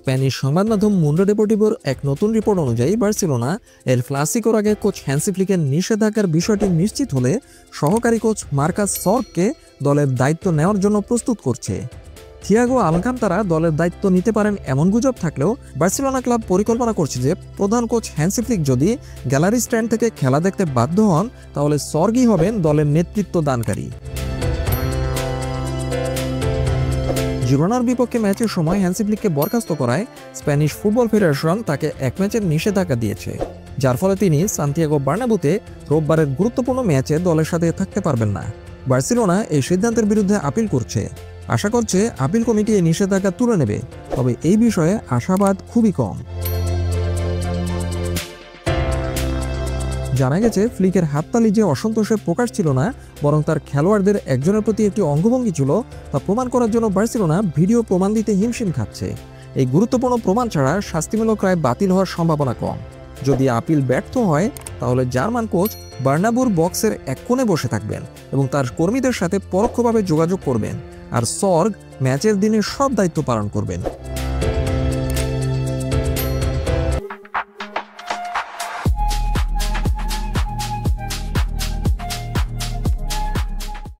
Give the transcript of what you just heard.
Spanish সংবাদ মাধ্যম Mundo ডেপোর্টিভোর এক নতুন রিপোর্ট অনুযায়ী বার্সেলোনা এর ক্লাসিকোর আগে কোচ হ্যান্সি ফ্লিকের নিষেধাজ্ঞার বিষয়টি নিশ্চিত হলে সহকারী কোচ মার্কাস সর্গকে দলের দায়িত্ব নেওয়ার জন্য প্রস্তুত করছে। থিয়াগো আলকান্তারা দলের দায়িত্ব নিতে পারেন এমন গুজব থাকলেও বার্সেলোনা ক্লাব পরিকল্পনা করছে যে প্রধান কোচ হ্যান্সি ফ্লিক যদি গ্যালারি স্ট্যান্ড থেকে খেলা দেখতে বাধ্য হন তাহলে সর্গই হবেন দলের নেতৃত্ব দানকারী। জিরোনার বিপক্ষে ম্যাচের সময় হ্যান্সি ফ্লিককে বরখাস্ত করায় স্প্যানিশ ফুটবল ফেডারেশন তাকে এক ম্যাচের নিষেধাজ্ঞা দিয়েছে, যার ফলে তিনি সান্তিয়াগো বার্নাব্যুতে রোববারের গুরুত্বপূর্ণ ম্যাচে দলের সাথে থাকতে পারবেন না। বার্সেলোনা এই সিদ্ধান্তের বিরুদ্ধে আপিল করছে, আশা করছে আপিল কমিটি এই নিষেধাজ্ঞা তুলে নেবে, তবে এই বিষয়ে আশাবাদ খুবই কম। জানা গেছে ফ্লিকের হাততালি যে অসন্তোষের প্রকাশ ছিল না, বরং তার খেলোয়াড়দের একজনের প্রতি একটি অঙ্গভঙ্গি ছিল তা প্রমাণ করার জন্য বার্সেলোনা ভিডিও প্রমাণ দিতে হিমশিম খাচ্ছে। এই গুরুত্বপূর্ণ প্রমাণ ছাড়া শাস্তিমূলক রায় বাতিল হওয়ার সম্ভাবনা কম। যদি আপিল ব্যর্থ হয় তাহলে জার্মান কোচ বার্নাব্যুর বক্সের এক কোণে বসে থাকবেন এবং তার কর্মীদের সাথে পরোক্ষভাবে যোগাযোগ করবেন, আর সর্গ ম্যাচের দিনে সব দায়িত্ব পালন করবেন।